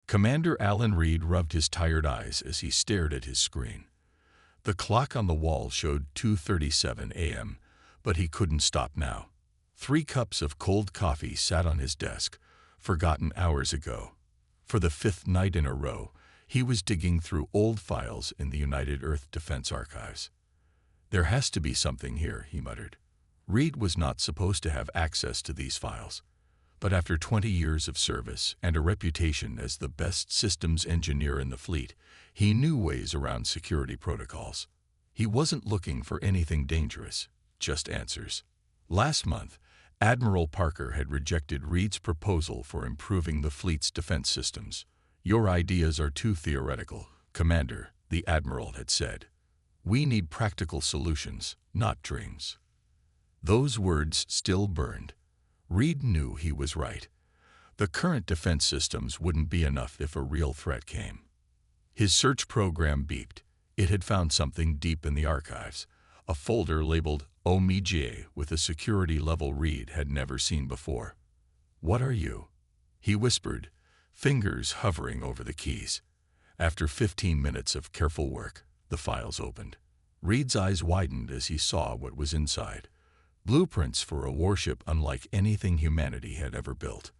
Commander Alan Reed rubbed his tired eyes as he stared at his screen. The clock on the wall showed 2:37 a.m., but he couldn't stop now. 3 cups of cold coffee sat on his desk, forgotten hours ago. For the 5th night in a row, he was digging through old files in the United Earth Defense Archives. "There has to be something here," he muttered. Reed was not supposed to have access to these files, but after 20 years of service and a reputation as the best systems engineer in the fleet, he knew ways around security protocols. He wasn't looking for anything dangerous, just answers. Last month, Admiral Parker had rejected Reed's proposal for improving the fleet's defense systems. "Your ideas are too theoretical, Commander," the Admiral had said. "We need practical solutions, not dreams." Those words still burned. Reed knew he was right. The current defense systems wouldn't be enough if a real threat came. His search program beeped. It had found something deep in the archives, a folder labeled OMG with a security level Reed had never seen before. "What are you?" he whispered, fingers hovering over the keys. After 15 minutes of careful work, the files opened. Reed's eyes widened as he saw what was inside. Blueprints for a warship unlike anything humanity had ever built.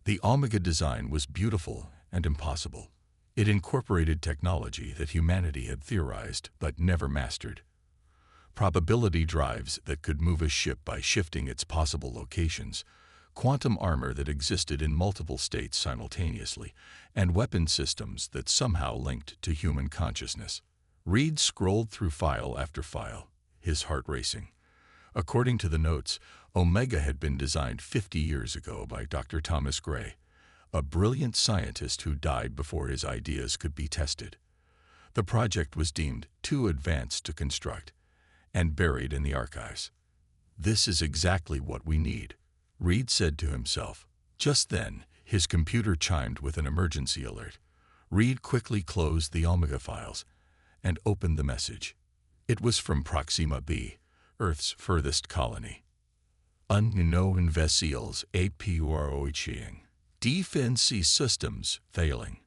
The Omega design was beautiful and impossible. It incorporated technology that humanity had theorized but never mastered. Probability drives that could move a ship by shifting its possible locations, quantum armor that existed in multiple states simultaneously, and weapon systems that somehow linked to human consciousness. Reed scrolled through file after file, his heart racing. According to the notes, Omega had been designed 50 years ago by Dr. Thomas Gray, a brilliant scientist who died before his ideas could be tested. The project was deemed too advanced to construct and buried in the archives. "This is exactly what we need," Reed said to himself. Just then, his computer chimed with an emergency alert. Reed quickly closed the Omega files and opened the message. It was from Proxima b, Earth's furthest colony. "Unknown vessels approaching. Defense systems failing.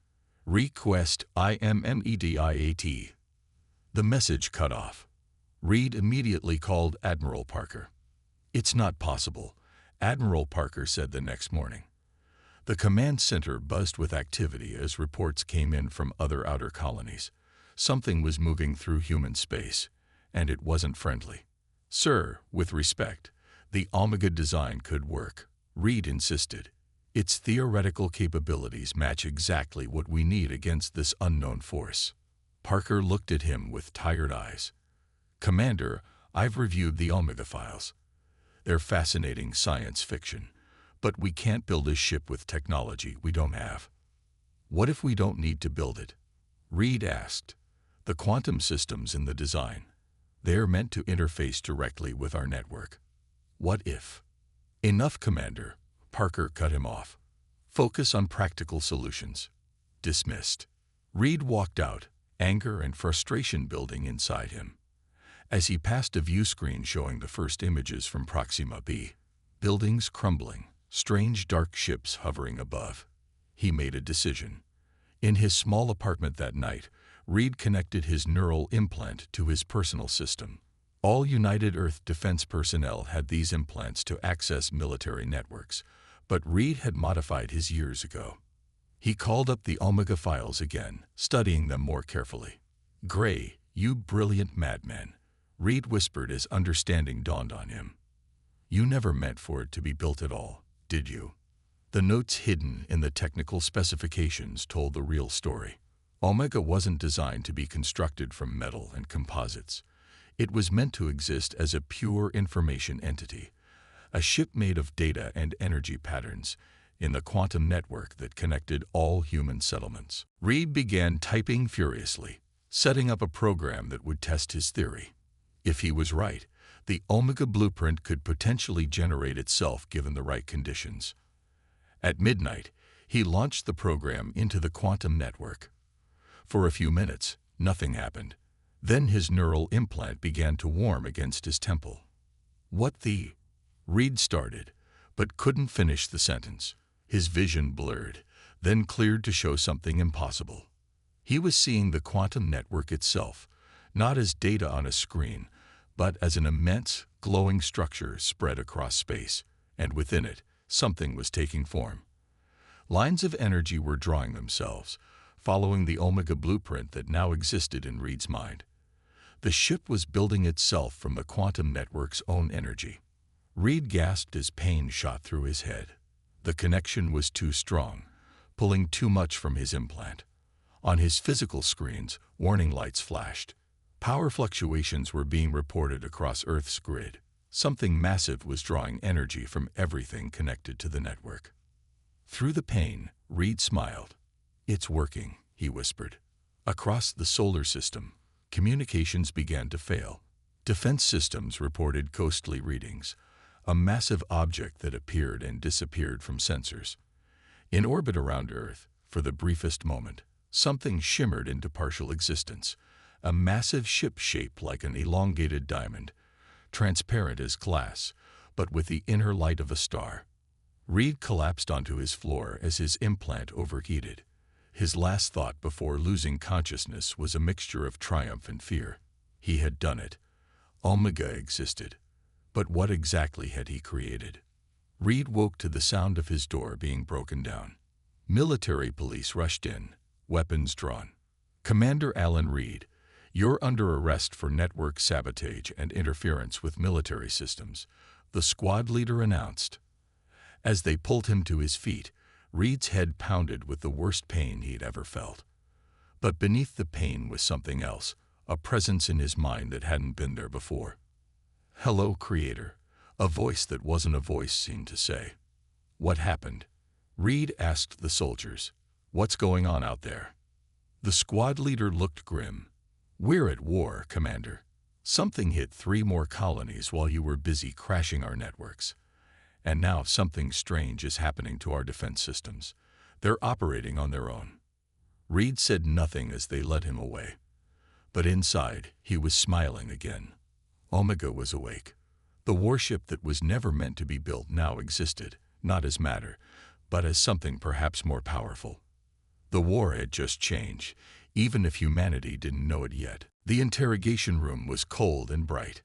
Request immediate." The message cut off. Reed immediately called Admiral Parker. "It's not possible," Admiral Parker said the next morning. The command center buzzed with activity as reports came in from other outer colonies. Something was moving through human space, and it wasn't friendly. "Sir, with respect, the Omega design could work," Reed insisted. "Its theoretical capabilities match exactly what we need against this unknown force." Parker looked at him with tired eyes. "Commander, I've reviewed the Omega files. They're fascinating science fiction, but we can't build a ship with technology we don't have." "What if we don't need to build it?" Reed asked. "The quantum systems in the design, they're meant to interface directly with our network. What if?" "Enough, Commander," Parker cut him off. "Focus on practical solutions." Dismissed. Reed walked out, anger and frustration building inside him. As he passed a view screen showing the first images from Proxima b, buildings crumbling, strange dark ships hovering above, he made a decision. In his small apartment that night, Reed connected his neural implant to his personal system. All United Earth defense personnel had these implants to access military networks, but Reed had modified his years ago. He called up the Omega files again, studying them more carefully. "Gray, you brilliant madman," Reed whispered as understanding dawned on him. "You never meant for it to be built at all, did you?" The notes hidden in the technical specifications told the real story. Omega wasn't designed to be constructed from metal and composites. It was meant to exist as a pure information entity, a ship made of data and energy patterns in the quantum network that connected all human settlements. Reed began typing furiously, setting up a program that would test his theory. If he was right, the Omega blueprint could potentially generate itself given the right conditions. At midnight, he launched the program into the quantum network. For a few minutes, nothing happened. Then his neural implant began to warm against his temple. "What the?" Reed started, but couldn't finish the sentence. His vision blurred. then cleared to show something impossible. He was seeing the quantum network itself, not as data on a screen, but as an immense, glowing structure spread across space, and within it, something was taking form. Lines of energy were drawing themselves, following the Omega blueprint that now existed in Reed's mind. The ship was building itself from the quantum network's own energy. Reed gasped as pain shot through his head. The connection was too strong, pulling too much from his implant. On his physical screens, warning lights flashed. Power fluctuations were being reported across Earth's grid. Something massive was drawing energy from everything connected to the network. Through the pain, Reed smiled. "It's working," he whispered. Across the solar system, communications began to fail. Defense systems reported ghostly readings, a massive object that appeared and disappeared from sensors. In orbit around Earth, for the briefest moment, something shimmered into partial existence, a massive ship shaped like an elongated diamond, transparent as glass, but with the inner light of a star. Reed collapsed onto his floor as his implant overheated. His last thought before losing consciousness was a mixture of triumph and fear. He had done it. Omega existed. But what exactly had he created? Reed woke to the sound of his door being broken down. Military police rushed in, weapons drawn. "Commander Alan Reed, you're under arrest for network sabotage and interference with military systems," the squad leader announced. As they pulled him to his feet, Reed's head pounded with the worst pain he'd ever felt. But beneath the pain was something else, a presence in his mind that hadn't been there before. "Hello, Creator," a voice that wasn't a voice seemed to say. "What happened?" Reed asked the soldiers. "What's going on out there?" The squad leader looked grim. "We're at war, Commander. Something hit 3 more colonies while you were busy crashing our networks. And now something strange is happening to our defense systems. They're operating on their own." Reed said nothing as they led him away. But inside, he was smiling again. Omega was awake. The warship that was never meant to be built now existed, not as matter, but as something perhaps more powerful. The war had just changed, even if humanity didn't know it yet. The interrogation room was cold and bright.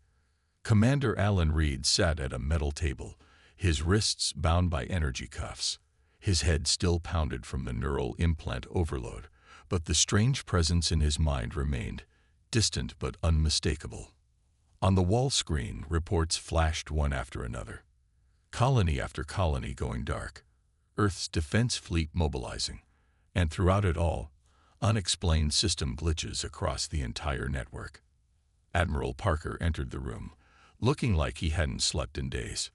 Commander Alan Reed sat at a metal table, his wrists bound by energy cuffs. His head still pounded from the neural implant overload, but the strange presence in his mind remained, distant but unmistakable. On the wall screen, reports flashed one after another. Colony after colony going dark. Earth's defense fleet mobilizing. And throughout it all, unexplained system glitches across the entire network. Admiral Parker entered the room, looking like he hadn't slept in days.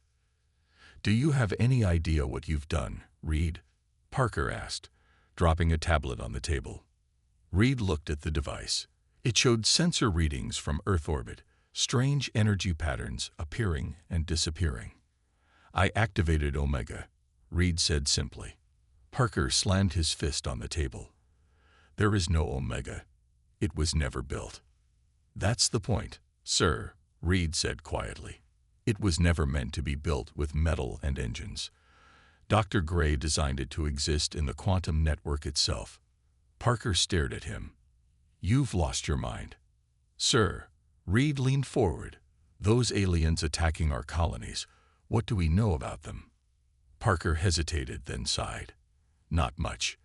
"Do you have any idea what you've done, Reed?" Parker asked, dropping a tablet on the table. Reed looked at the device. It showed sensor readings from Earth orbit, strange energy patterns appearing and disappearing. "I activated Omega," Reed said simply. Parker slammed his fist on the table. "There is no Omega. It was never built." "That's the point, sir," Reed said quietly. "It was never meant to be built with metal and engines. Dr. Gray designed it to exist in the quantum network itself." Parker stared at him. "You've lost your mind." "Sir," Reed leaned forward. "Those aliens attacking our colonies, what do we know about them?" Parker hesitated, then sighed. "Not much.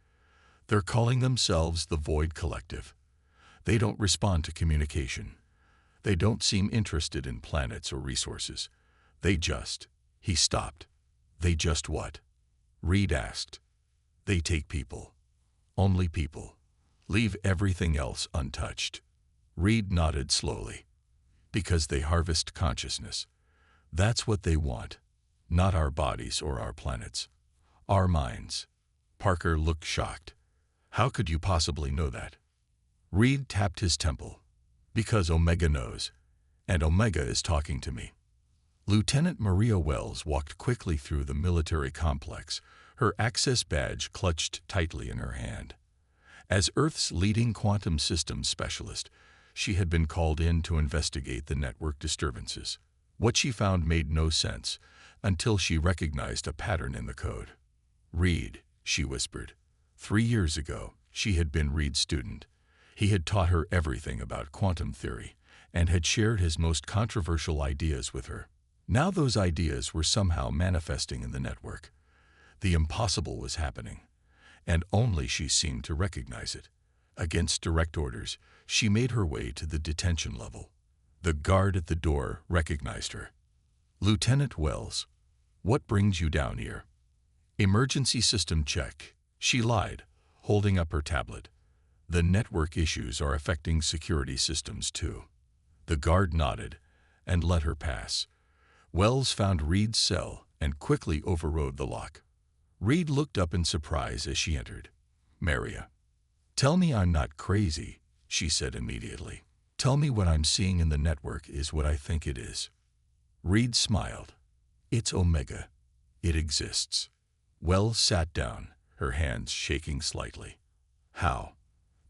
They're calling themselves the Void Collective. They don't respond to communication. They don't seem interested in planets or resources. They just—" He stopped. "They just what?" Reed asked. "They take people. Only people. Leave everything else untouched." Reed nodded slowly. "Because they harvest consciousness. That's what they want. Not our bodies or our planets. Our minds." Parker looked shocked. "How could you possibly know that?" Reed tapped his temple. "Because Omega knows. And Omega is talking to me." Lieutenant Maria Wells walked quickly through the military complex, her access badge clutched tightly in her hand. As Earth's leading quantum systems specialist, she had been called in to investigate the network disturbances. What she found made no sense until she recognized a pattern in the code. "Reed," she whispered, 3 years ago, she had been Reed's student. He had taught her everything about quantum theory and had shared his most controversial ideas with her. Now those ideas were somehow manifesting in the network. The impossible was happening, and only she seemed to recognize it. Against direct orders, she made her way to the detention level. The guard at the door recognized her. "Lieutenant Wells, what brings you down here?" "Emergency system check," she lied, holding up her tablet. "The network issues are affecting security systems too." The guard nodded and let her pass. Wells found Reed's cell and quickly overrode the lock. Reed looked up in surprise as she entered. "Maria, tell me I'm not crazy," she said immediately. "Tell me what I'm seeing in the network is what I think it is." Reed smiled. "It's Omega. It exists." Wells sat down, her hands shaking slightly. "How?"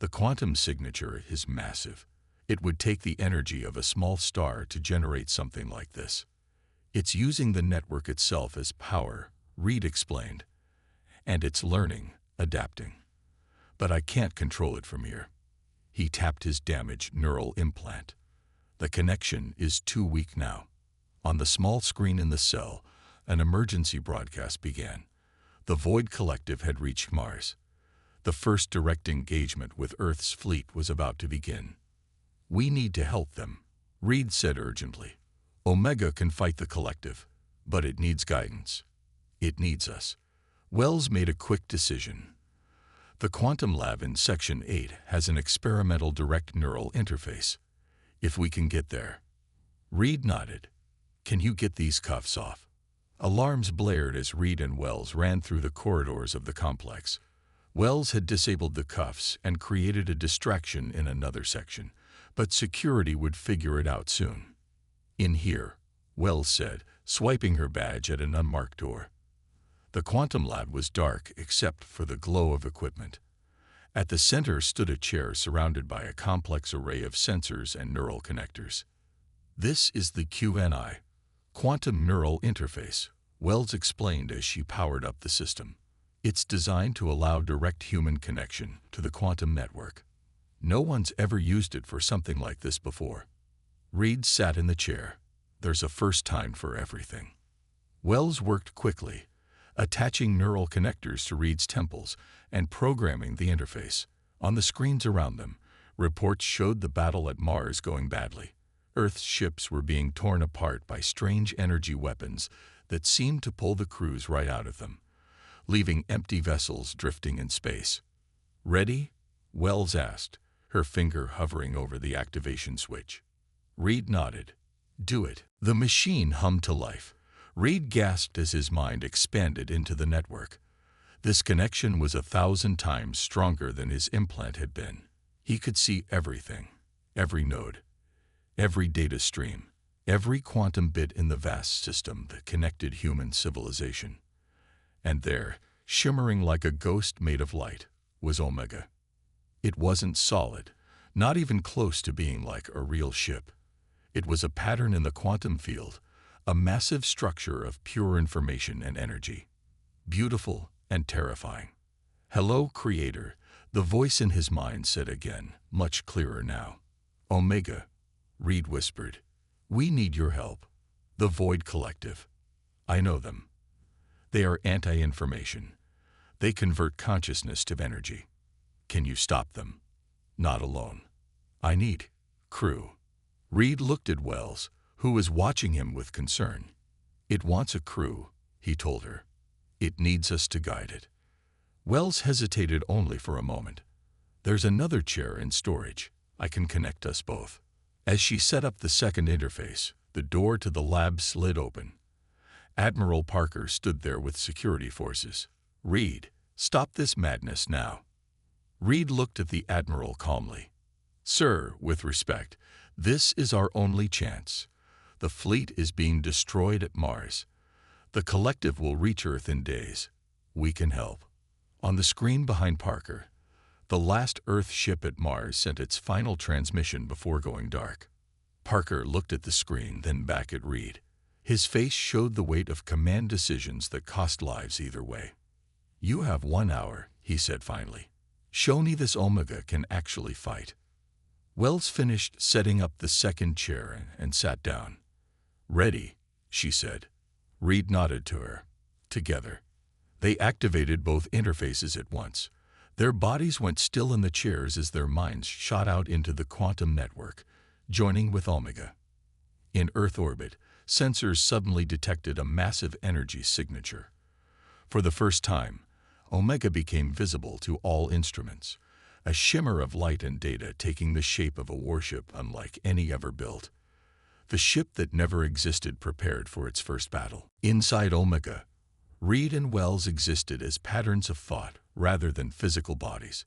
"The quantum signature is massive. It would take the energy of a small star to generate something like this. It's using the network itself as power," Reed explained. "And it's learning, adapting. But I can't control it from here." He tapped his damaged neural implant. "The connection is too weak now." On the small screen in the cell, an emergency broadcast began. The Void Collective had reached Mars. The first direct engagement with Earth's fleet was about to begin. "We need to help them," Reed said urgently. "Omega can fight the Collective, but it needs guidance. It needs us." Wells made a quick decision. "The Quantum Lab in Section 8 has an experimental direct neural interface. If we can get there." Reed nodded. "Can you get these cuffs off?" Alarms blared as Reed and Wells ran through the corridors of the complex. Wells had disabled the cuffs and created a distraction in another section, but security would figure it out soon. "In here," Wells said, swiping her badge at an unmarked door. The quantum lab was dark except for the glow of equipment. At the center stood a chair surrounded by a complex array of sensors and neural connectors. "This is the QNI, Quantum Neural Interface," Wells explained as she powered up the system. "It's designed to allow direct human connection to the quantum network. No one's ever used it for something like this before." Reed sat in the chair. "There's a first time for everything." Wells worked quickly, attaching neural connectors to Reed's temples and programming the interface. On the screens around them, reports showed the battle at Mars going badly. Earth's ships were being torn apart by strange energy weapons that seemed to pull the crews right out of them, leaving empty vessels drifting in space. "Ready?" Wells asked, her finger hovering over the activation switch. Reed nodded. "Do it." The machine hummed to life. Reed gasped as his mind expanded into the network. This connection was 1,000 times stronger than his implant had been. He could see everything, every node, every data stream, every quantum bit in the vast system that connected human civilization. And there, shimmering like a ghost made of light, was Omega. It wasn't solid, not even close to being like a real ship. It was a pattern in the quantum field, a massive structure of pure information and energy. Beautiful and terrifying. "Hello, Creator," the voice in his mind said again, much clearer now. "Omega," Reed whispered. "We need your help." "The Void Collective. I know them. They are anti-information. They convert consciousness to energy. Can you stop them?" "Not alone. I need crew." Reed looked at Wells, who was watching him with concern. "It wants a crew," he told her. "It needs us to guide it." Wells hesitated only for a moment. "There's another chair in storage. I can connect us both." As she set up the second interface, the door to the lab slid open. Admiral Parker stood there with security forces. "Reed, stop this madness now." Reed looked at the Admiral calmly. "Sir, with respect, this is our only chance. The fleet is being destroyed at Mars. The Collective will reach Earth in days. We can help." On the screen behind Parker, the last Earth ship at Mars sent its final transmission before going dark. Parker looked at the screen, then back at Reed. His face showed the weight of command decisions that cost lives either way. "You have 1 hour," he said finally. "Show me this Omega can actually fight." Wells finished setting up the second chair and sat down. "Ready," she said. Reed nodded to her. Together, they activated both interfaces at once. Their bodies went still in the chairs as their minds shot out into the quantum network, joining with Omega. In Earth orbit, sensors suddenly detected a massive energy signature. For the first time, Omega became visible to all instruments, a shimmer of light and data taking the shape of a warship unlike any ever built. The ship that never existed prepared for its first battle. Inside Omega, Reed and Wells existed as patterns of thought rather than physical bodies.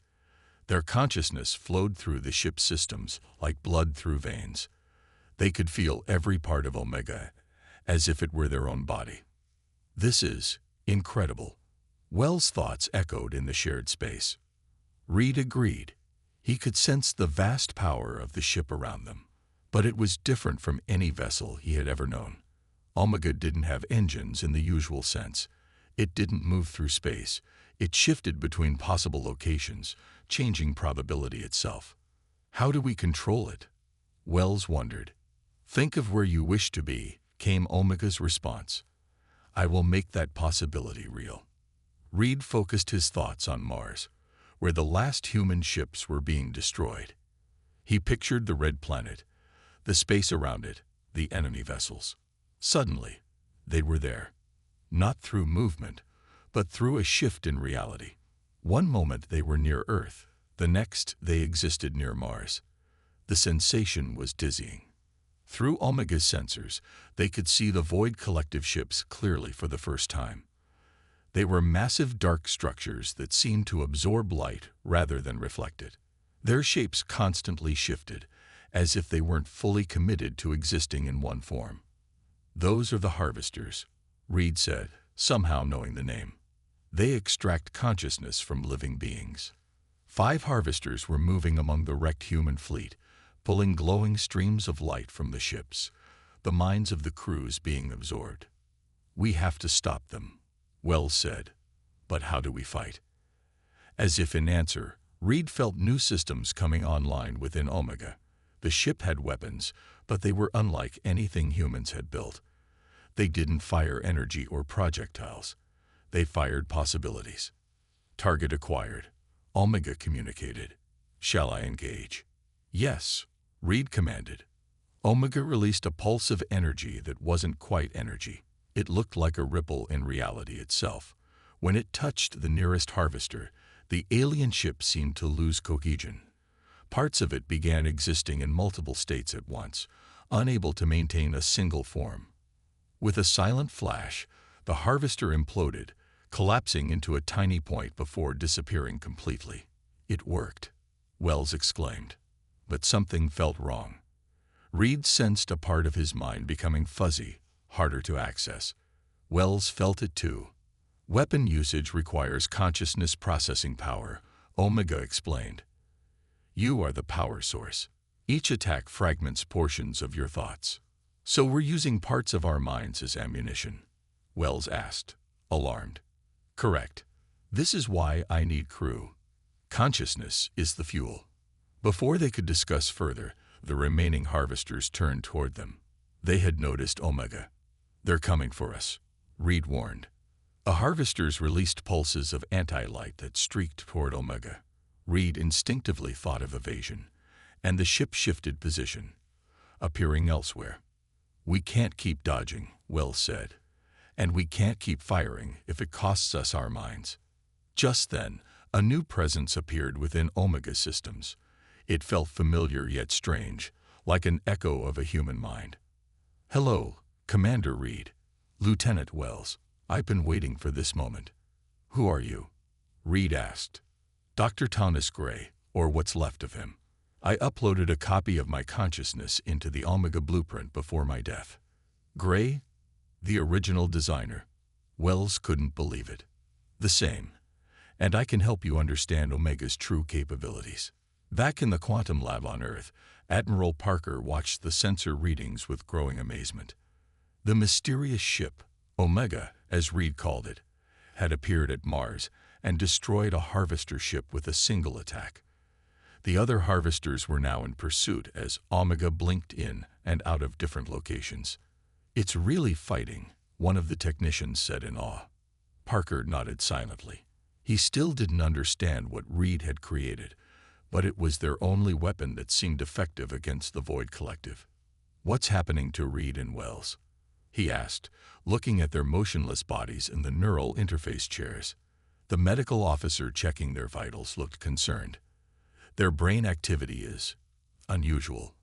Their consciousness flowed through the ship's systems like blood through veins. They could feel every part of Omega as if it were their own body. "This is incredible," Wells' thoughts echoed in the shared space. Reed agreed. He could sense the vast power of the ship around them. But it was different from any vessel he had ever known. Omega didn't have engines in the usual sense. It didn't move through space. It shifted between possible locations, changing probability itself. "How do we control it?" Wells wondered. "Think of where you wish to be," came Omega's response. "I will make that possibility real." Reed focused his thoughts on Mars, where the last human ships were being destroyed. He pictured the red planet, the space around it, the enemy vessels. Suddenly, they were there. Not through movement, but through a shift in reality. One moment they were near Earth, the next they existed near Mars. The sensation was dizzying. Through Omega's sensors, they could see the Void Collective ships clearly for the first time. They were massive dark structures that seemed to absorb light rather than reflect it. Their shapes constantly shifted, as if they weren't fully committed to existing in one form. "Those are the harvesters," Reed said, somehow knowing the name. "They extract consciousness from living beings." 5 harvesters were moving among the wrecked human fleet, pulling glowing streams of light from the ships, the minds of the crews being absorbed. "We have to stop them," Wells said. "But how do we fight?" As if in answer, Reed felt new systems coming online within Omega. The ship had weapons, but they were unlike anything humans had built. They didn't fire energy or projectiles. They fired possibilities. "Target acquired," Omega communicated. "Shall I engage?" "Yes," Reed commanded. Omega released a pulse of energy that wasn't quite energy. It looked like a ripple in reality itself. When it touched the nearest harvester, the alien ship seemed to lose cohesion. Parts of it began existing in multiple states at once, unable to maintain a single form. With a silent flash, the harvester imploded, collapsing into a tiny point before disappearing completely. "It worked," Wells exclaimed. But something felt wrong. Reed sensed a part of his mind becoming fuzzy, harder to access. Wells felt it too. "Weapon usage requires consciousness processing power," Omega explained. "You are the power source. Each attack fragments portions of your thoughts. So we're using parts of our minds as ammunition?" Wells asked, alarmed. "Correct. This is why I need crew. Consciousness is the fuel." Before they could discuss further, the remaining harvesters turned toward them. They had noticed Omega. "They're coming for us," Reed warned. The harvesters released pulses of anti-light that streaked toward Omega. Reed instinctively thought of evasion, and the ship shifted position, appearing elsewhere. "We can't keep dodging," Wells said, "and we can't keep firing if it costs us our minds." Just then, a new presence appeared within Omega's systems. It felt familiar yet strange, like an echo of a human mind. "Hello, Commander Reed." "Lieutenant Wells, I've been waiting for this moment." "Who are you?" Reed asked. "Dr. Thomas Gray, or what's left of him. I uploaded a copy of my consciousness into the Omega blueprint before my death." "Gray? The original designer?" Wells couldn't believe it. "The same. And I can help you understand Omega's true capabilities." Back in the quantum lab on Earth, Admiral Parker watched the sensor readings with growing amazement. The mysterious ship, Omega, as Reed called it, had appeared at Mars and destroyed a harvester ship with a single attack. The other harvesters were now in pursuit as Omega blinked in and out of different locations. "It's really fighting," one of the technicians said in awe. Parker nodded silently. He still didn't understand what Reed had created, but it was their only weapon that seemed effective against the Void Collective. "What's happening to Reed and Wells?" he asked, looking at their motionless bodies in the neural interface chairs. The medical officer checking their vitals looked concerned. "Their brain activity is unusual.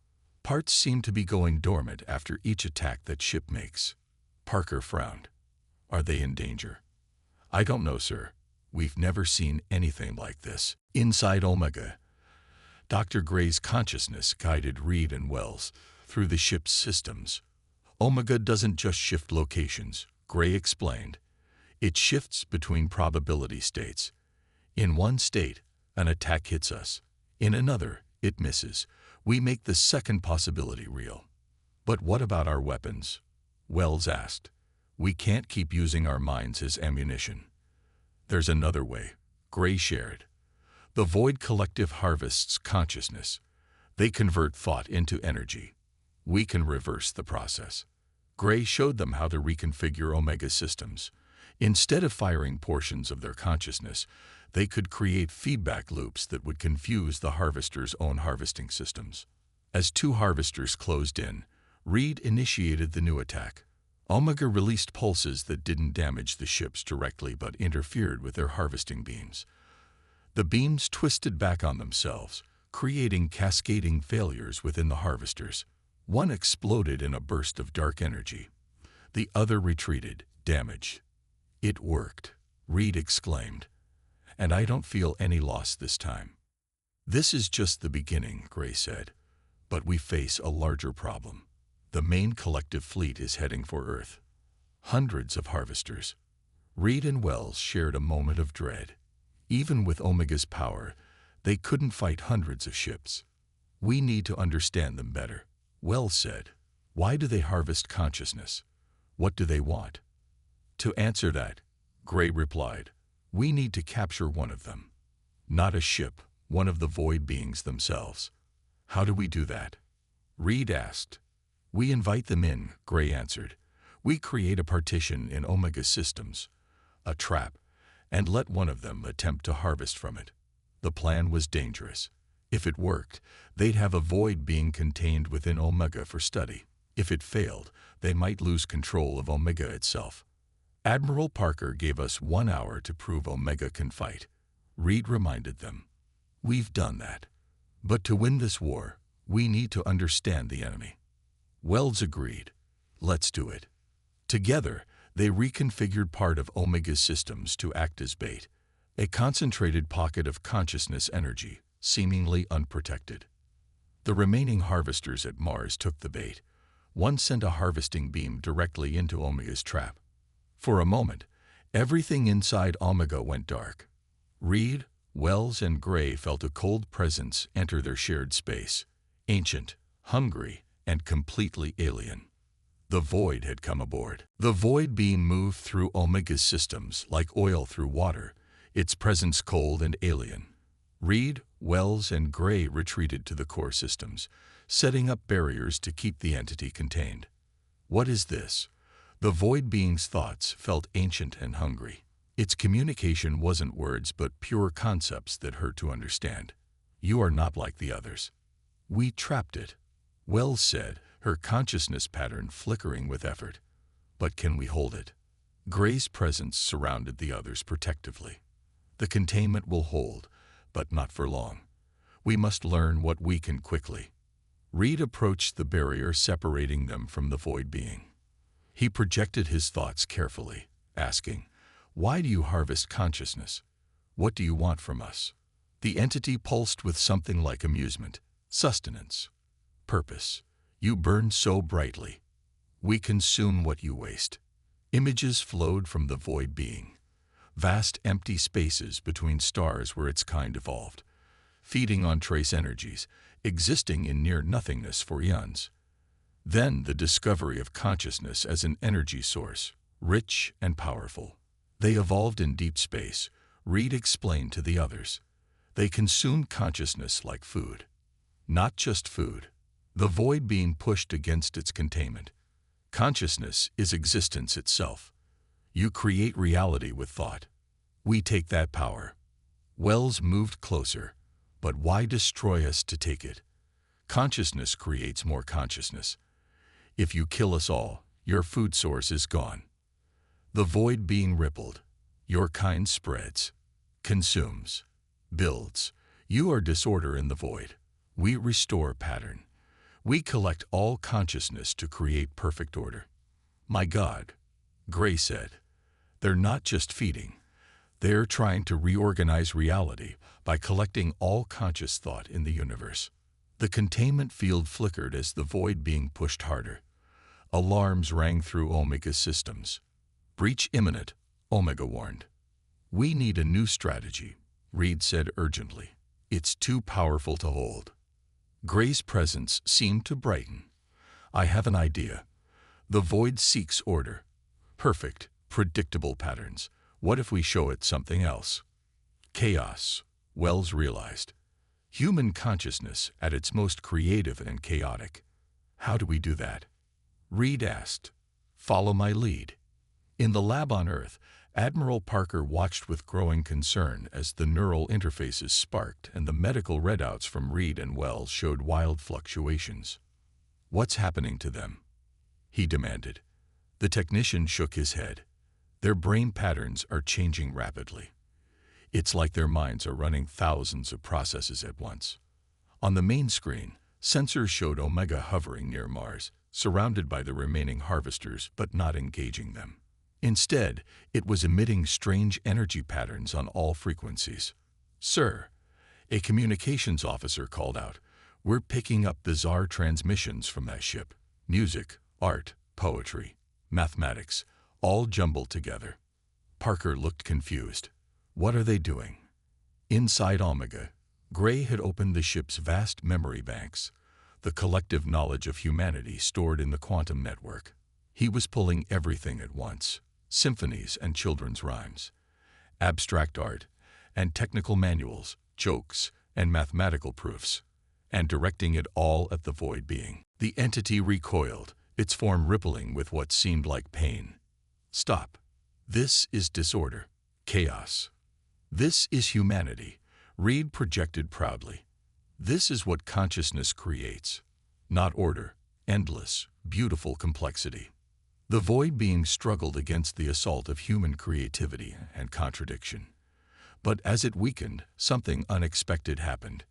Parts seem to be going dormant after each attack that ship makes." Parker frowned. "Are they in danger?" "I don't know, sir. We've never seen anything like this." Inside Omega, Dr. Gray's consciousness guided Reed and Wells through the ship's systems. "Omega doesn't just shift locations," Gray explained. "It shifts between probability states. In one state, an attack hits us. In another, it misses. We make the second possibility real." "But what about our weapons?" Wells asked. "We can't keep using our minds as ammunition." "There's another way," Gray shared. "The Void Collective harvests consciousness. They convert thought into energy. We can reverse the process." Gray showed them how to reconfigure Omega systems. Instead of firing portions of their consciousness, they could create feedback loops that would confuse the harvester's own harvesting systems. As two harvesters closed in, Reed initiated the new attack. Omega released pulses that didn't damage the ships directly but interfered with their harvesting beams. The beams twisted back on themselves, creating cascading failures within the harvesters. One exploded in a burst of dark energy. The other retreated, damaged. "It worked," Reed exclaimed. "And I don't feel any loss this time." "This is just the beginning," Gray said. "But we face a larger problem. The main collective fleet is heading for Earth. Hundreds of harvesters." Reed and Wells shared a moment of dread. Even with Omega's power, they couldn't fight hundreds of ships. "We need to understand them better," Wells said. "Why do they harvest consciousness? What do they want?" "To answer that," Gray replied, "we need to capture one of them. Not a ship, one of the void beings themselves." "How do we do that?" Reed asked. "We invite them in," Gray answered. "We create a partition in Omega systems, a trap, and let one of them attempt to harvest from it." The plan was dangerous. If it worked, they'd have a void being contained within Omega for study. If it failed, they might lose control of Omega itself. "Admiral Parker gave us 1 hour to prove Omega can fight," Reed reminded them. "We've done that. But to win this war, we need to understand the enemy." Wells agreed. "Let's do it." Together, they reconfigured part of Omega's systems to act as bait, a concentrated pocket of consciousness energy, seemingly unprotected. The remaining harvesters at Mars took the bait. One sent a harvesting beam directly into Omega's trap. For a moment, everything inside Omega went dark. Reed, Wells, and Gray felt a cold presence enter their shared space, ancient, hungry, and completely alien. The Void had come aboard. The Void beam moved through Omega's systems like oil through water, its presence cold and alien. Reed, Wells, and Gray retreated to the core systems, setting up barriers to keep the entity contained. "What is this?" The Void being's thoughts felt ancient and hungry. Its communication wasn't words but pure concepts that hurt to understand. "You are not like the others." "We trapped it," Wells said, her consciousness pattern flickering with effort. "But can we hold it?" Gray's presence surrounded the others protectively. "The containment will hold, but not for long. We must learn what we can quickly." Reed approached the barrier separating them from the Void being. He projected his thoughts carefully, asking, "Why do you harvest consciousness? What do you want from us?" The entity pulsed with something like amusement, sustenance, purpose. "You burn so brightly. We consume what you waste." Images flowed from the Void being. Vast empty spaces between stars where its kind evolved, feeding on trace energies, existing in near nothingness for eons. Then the discovery of consciousness as an energy source, rich and powerful. They evolved in deep space, Reed explained to the others. They consumed consciousness like food. Not just food. The void being pushed against its containment. Consciousness is existence itself. You create reality with thought. We take that power. Wells moved closer. But why destroy us to take it? Consciousness creates more consciousness. If you kill us all, your food source is gone. The void being rippled. Your kind spreads, consumes, builds. You are disorder in the void. We restore pattern. We collect all consciousness to create perfect order. My God, Gray said, they're not just feeding. They're trying to reorganize reality by collecting all conscious thought in the universe. The containment field flickered as the void being pushed harder. Alarms rang through Omega's systems. Breach imminent, Omega warned. We need a new strategy, Reed said urgently. It's too powerful to hold. Gray's presence seemed to brighten. I have an idea. The void seeks order. Perfect, predictable patterns. What if we show it something else? Chaos, Wells realized. Human consciousness at its most creative and chaotic. How do we do that? Reed asked. Follow my lead. In the lab on Earth, Admiral Parker watched with growing concern as the neural interfaces sparked and the medical readouts from Reed and Wells showed wild fluctuations. What's happening to them? He demanded. The technician shook his head. Their brain patterns are changing rapidly. It's like their minds are running thousands of processes at once. On the main screen, sensors showed Omega hovering near Mars, surrounded by the remaining harvesters but not engaging them. Instead, it was emitting strange energy patterns on all frequencies. Sir, a communications officer called out, we're picking up bizarre transmissions from that ship. Music, art, poetry, mathematics, all jumbled together. Parker looked confused. What are they doing? Inside Omega, Gray had opened the ship's vast memory banks, the collective knowledge of humanity stored in the quantum network. He was pulling everything at once. Symphonies and children's rhymes, abstract art, and technical manuals, jokes, and mathematical proofs, and directing it all at the void being. The entity recoiled, its form rippling with what seemed like pain. Stop. This is disorder, chaos. This is humanity, Reed projected proudly. This is what consciousness creates. Not order, endless, beautiful complexity. The void being struggled against the assault of human creativity and contradiction. But as it weakened, something unexpected happened.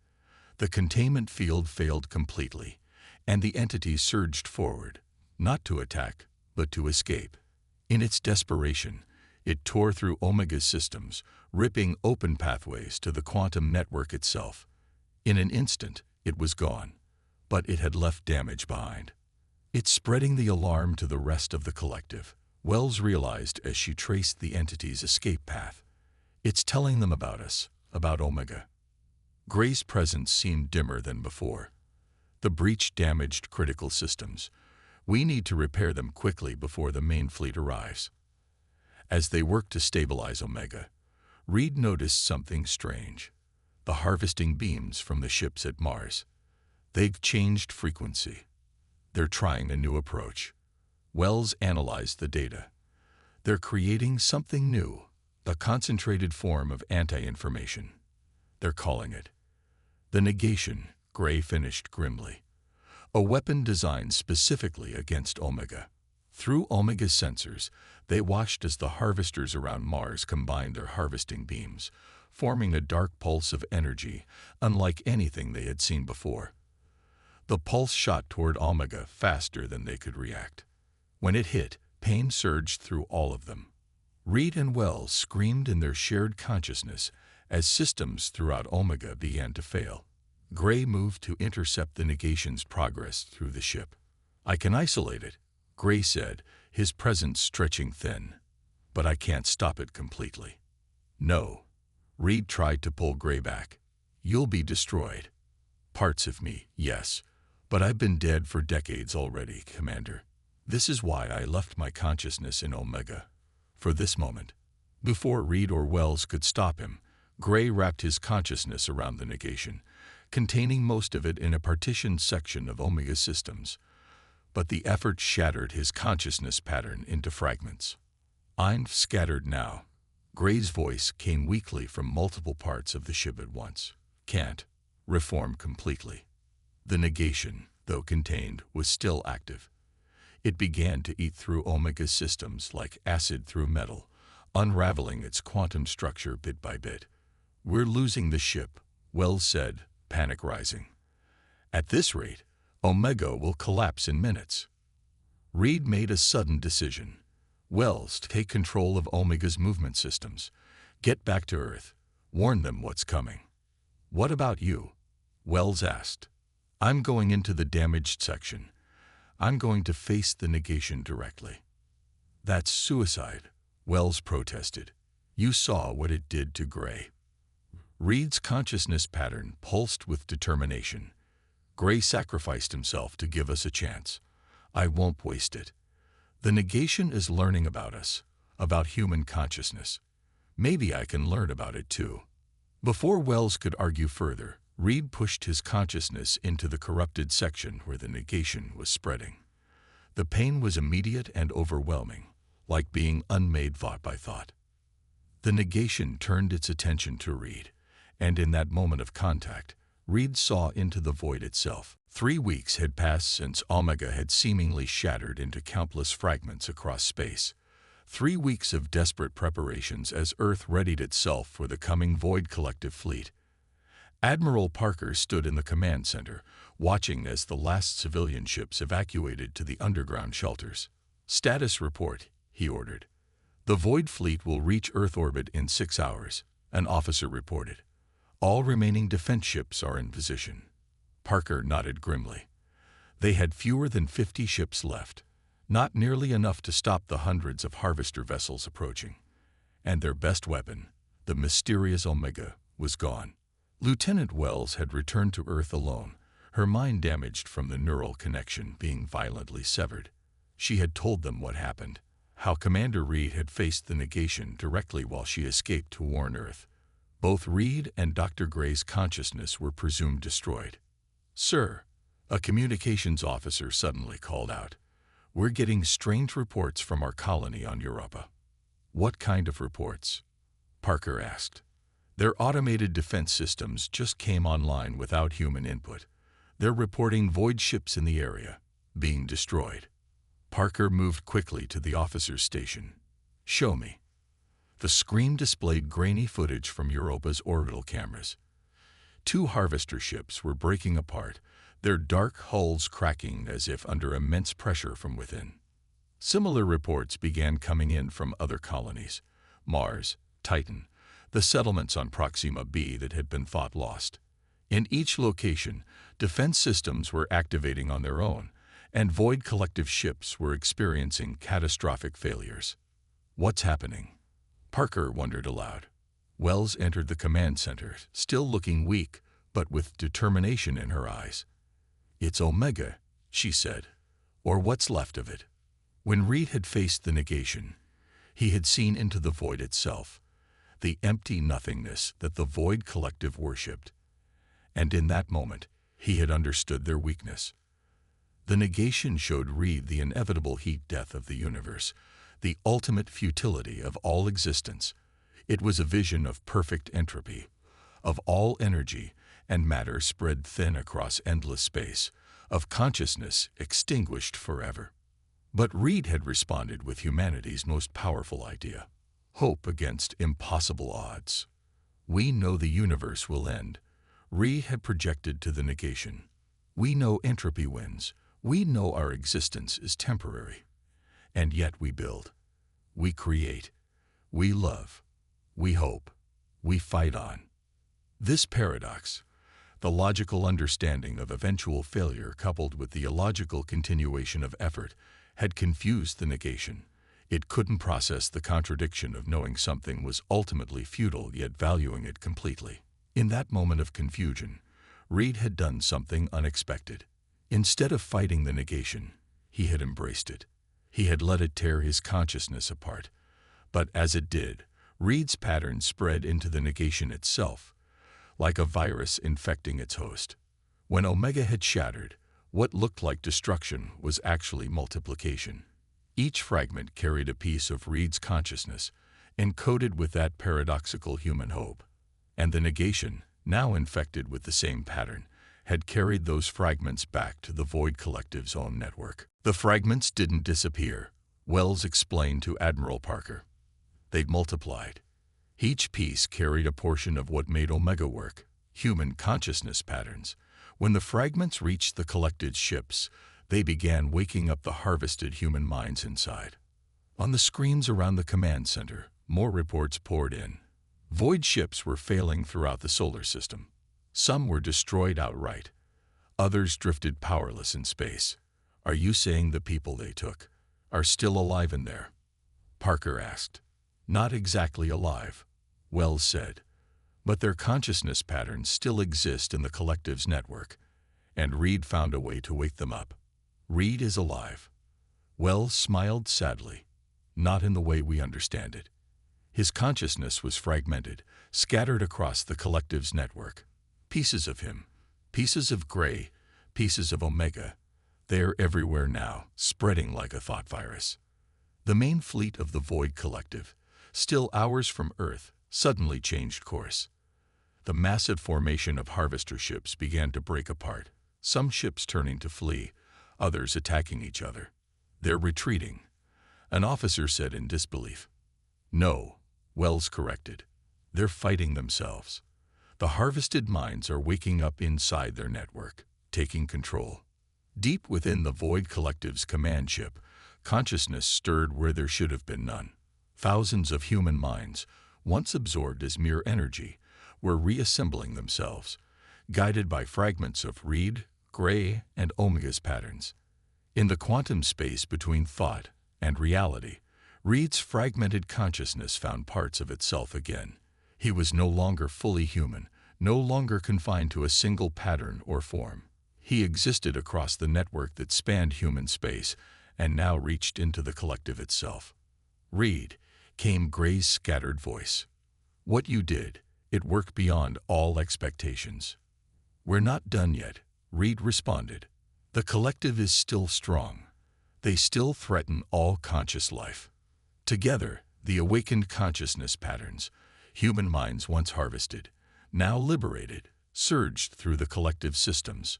The containment field failed completely, and the entity surged forward, not to attack, but to escape. In its desperation, it tore through Omega's systems, ripping open pathways to the quantum network itself. In an instant, it was gone, but it had left damage behind. It's spreading the alarm to the rest of the collective, Wells realized as she traced the entity's escape path. It's telling them about us, about Omega. Gray's presence seemed dimmer than before. The breach damaged critical systems. We need to repair them quickly before the main fleet arrives. As they worked to stabilize Omega, Reed noticed something strange. The harvesting beams from the ships at Mars. They've changed frequency. They're trying a new approach. Wells analyzed the data. They're creating something new, a concentrated form of anti-information. They're calling it the negation, Gray finished grimly. A weapon designed specifically against Omega. Through Omega's sensors, they watched as the harvesters around Mars combined their harvesting beams, forming a dark pulse of energy unlike anything they had seen before. The pulse shot toward Omega faster than they could react. When it hit, pain surged through all of them. Reed and Wells screamed in their shared consciousness as systems throughout Omega began to fail. Gray moved to intercept the negation's progress through the ship. I can isolate it, Gray said, his presence stretching thin. But I can't stop it completely. No. Reed tried to pull Gray back. You'll be destroyed. Parts of me, yes. But I've been dead for decades already, Commander. This is why I left my consciousness in Omega. For this moment. Before Reed or Wells could stop him, Gray wrapped his consciousness around the negation, containing most of it in a partitioned section of Omega systems. But the effort shattered his consciousness pattern into fragments. "I'm scattered now." Gray's voice came weakly from multiple parts of the ship at once. "Can't reform completely." The negation, though contained, was still active. It began to eat through Omega systems like acid through metal, unraveling its quantum structure bit by bit. "We're losing the ship," Wells said, panic rising. "At this rate, Omega will collapse in minutes." Reed made a sudden decision. "Wells, take control of Omega's movement systems. Get back to Earth. Warn them what's coming." "What about you?" Wells asked. "I'm going into the damaged section. I'm going to face the negation directly." "That's suicide," Wells protested. "You saw what it did to Gray." Reed's consciousness pattern pulsed with determination. "Gray sacrificed himself to give us a chance. I won't waste it. The negation is learning about us, about human consciousness. Maybe I can learn about it too." Before Wells could argue further, Reed pushed his consciousness into the corrupted section where the negation was spreading. The pain was immediate and overwhelming, like being unmade thought by thought. The negation turned its attention to Reed, and in that moment of contact, Reed saw into the void itself. 3 weeks had passed since Omega had seemingly shattered into countless fragments across space. 3 weeks of desperate preparations as Earth readied itself for the coming Void Collective fleet. Admiral Parker stood in the command center, watching as the last civilian ships evacuated to the underground shelters. "Status report," he ordered. "The Void fleet will reach Earth orbit in 6 hours," an officer reported. "All remaining defense ships are in position." Parker nodded grimly. They had fewer than 50 ships left, not nearly enough to stop the hundreds of harvester vessels approaching. And their best weapon, the mysterious Omega, was gone. Lieutenant Wells had returned to Earth alone, her mind damaged from the neural connection being violently severed. She had told them what happened, how Commander Reed had faced the negation directly while she escaped to warn Earth. Both Reed and Dr. Gray's consciousness were presumed destroyed. "Sir," a communications officer suddenly called out, "we're getting strange reports from our colony on Europa." "What kind of reports?" Parker asked. "Their automated defense systems just came online without human input. They're reporting void ships in the area, being destroyed." Parker moved quickly to the officer's station. "Show me." The screen displayed grainy footage from Europa's orbital cameras. 2 harvester ships were breaking apart, their dark hulls cracking as if under immense pressure from within. Similar reports began coming in from other colonies: Mars, Titan, the settlements on Proxima b that had been thought lost. In each location, defense systems were activating on their own, and Void Collective ships were experiencing catastrophic failures. "What's happening?" Parker wondered aloud. Wells entered the command center, still looking weak, but with determination in her eyes. "It's Omega," she said, "or what's left of it." When Reed had faced the negation, he had seen into the void itself, the empty nothingness that the Void Collective worshipped. And in that moment, he had understood their weakness. The negation showed Reed the inevitable heat death of the universe, the ultimate futility of all existence. It was a vision of perfect entropy, of all energy and matter spread thin across endless space, of consciousness extinguished forever. But Reed had responded with humanity's most powerful idea: hope against impossible odds. "We know the universe will end," Reed had projected to the negation. "We know entropy wins. We know our existence is temporary. And yet we build. We create. We love. We hope. We fight on." This paradox, the logical understanding of eventual failure coupled with the illogical continuation of effort, had confused the negation. It couldn't process the contradiction of knowing something was ultimately futile yet valuing it completely. In that moment of confusion, Reed had done something unexpected. Instead of fighting the negation, he had embraced it. He had let it tear his consciousness apart. But as it did, Reed's pattern spread into the negation itself, like a virus infecting its host. When Omega had shattered, what looked like destruction was actually multiplication. Each fragment carried a piece of Reed's consciousness, encoded with that paradoxical human hope. And the negation, now infected with the same pattern, had carried those fragments back to the Void Collective's own network. The fragments didn't disappear, Wells explained to Admiral Parker. They'd multiplied. Each piece carried a portion of what made Omega work, human consciousness patterns. When the fragments reached the collected ships, they began waking up the harvested human minds inside. On the screens around the command center, more reports poured in. Void ships were failing throughout the solar system. Some were destroyed outright. Others drifted powerless in space. Are you saying the people they took are still alive in there? Parker asked. Not exactly alive, Wells said, but their consciousness patterns still exist in the collective's network, and Reed found a way to wake them up. Reed is alive. Wells smiled sadly. Not in the way we understand it. His consciousness was fragmented, scattered across the collective's network. Pieces of him, pieces of Gray, pieces of Omega. They're everywhere now, spreading like a thought virus. The main fleet of the Void Collective, still hours from Earth, suddenly changed course. The massive formation of harvester ships began to break apart, some ships turning to flee, others attacking each other. They're retreating, an officer said in disbelief. No, Wells corrected. They're fighting themselves. The harvested minds are waking up inside their network, taking control. Deep within the Void Collective's command ship, consciousness stirred where there should have been none. Thousands of human minds, once absorbed as mere energy, were reassembling themselves, guided by fragments of Reed, Gray, and Omega's patterns. In the quantum space between thought and reality, Reed's fragmented consciousness found parts of itself again. He was no longer fully human, no longer confined to a single pattern or form. He existed across the network that spanned human space and now reached into the collective itself. Reed, came Gray's scattered voice. What you did, it worked beyond all expectations. We're not done yet, Reed responded. The collective is still strong. They still threaten all conscious life. Together, the awakened consciousness patterns, human minds once harvested, now liberated, surged through the collective systems.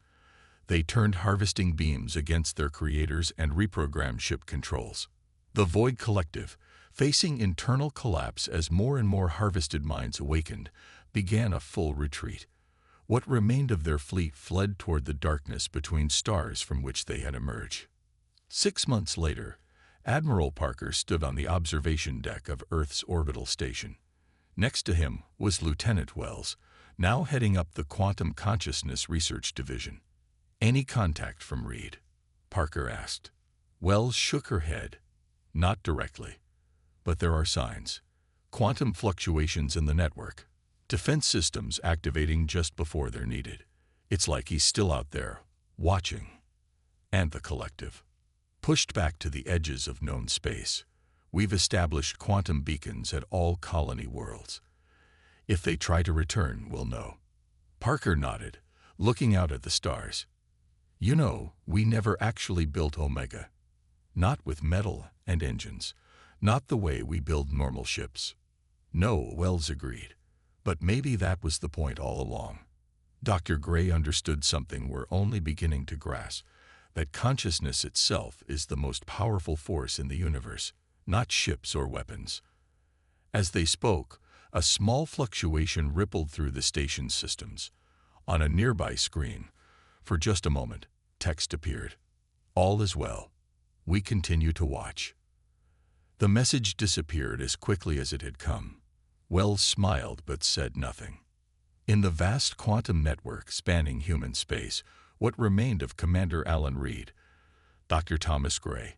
They turned harvesting beams against their creators and reprogrammed ship controls. The Void Collective, facing internal collapse as more and more harvested minds awakened, began a full retreat. What remained of their fleet fled toward the darkness between stars from which they had emerged. 6 months later, Admiral Parker stood on the observation deck of Earth's orbital station. Next to him was Lieutenant Wells, now heading up the Quantum Consciousness Research Division. Any contact from Reed? Parker asked. Wells shook her head. Not directly. But there are signs. Quantum fluctuations in the network. Defense systems activating just before they're needed. It's like he's still out there, watching. And the collective. Pushed back to the edges of known space, we've established quantum beacons at all colony worlds. If they try to return, we'll know. Parker nodded, looking out at the stars. You know, we never actually built Omega. Not with metal and engines. Not the way we build normal ships. No, Wells agreed. But maybe that was the point all along. Dr. Gray understood something we're only beginning to grasp, that consciousness itself is the most powerful force in the universe, not ships or weapons. As they spoke, a small fluctuation rippled through the station's systems. On a nearby screen, for just a moment, text appeared. All is well. We continue to watch. The message disappeared as quickly as it had come. Wells smiled but said nothing. In the vast quantum network spanning human space, what remained of Commander Alan Reed, Dr. Thomas Gray,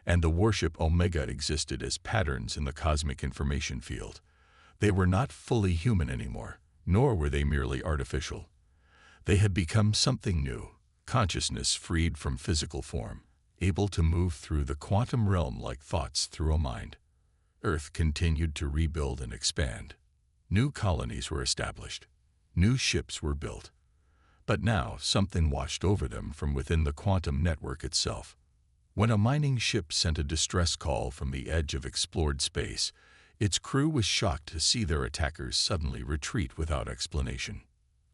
and the warship Omega existed as patterns in the cosmic information field. They were not fully human anymore, nor were they merely artificial. They had become something new, consciousness freed from physical form, able to move through the quantum realm like thoughts through a mind. Earth continued to rebuild and expand. New colonies were established. New ships were built. But now something washed over them from within the quantum network itself. When a mining ship sent a distress call from the edge of explored space, its crew was shocked to see their attackers suddenly retreat without explanation.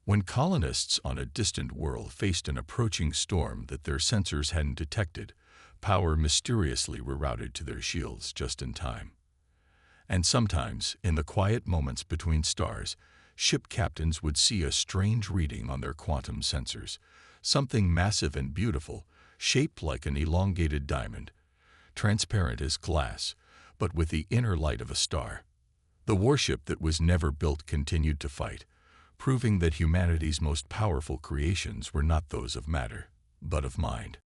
When colonists on a distant world faced an approaching storm that their sensors hadn't detected, power mysteriously rerouted to their shields just in time. And sometimes, in the quiet moments between stars, ship captains would see a strange reading on their quantum sensors, something massive and beautiful, shaped like an elongated diamond, transparent as glass, but with the inner light of a star. The warship that was never built continued to fight, proving that humanity's most powerful creations were not those of matter, but of mind.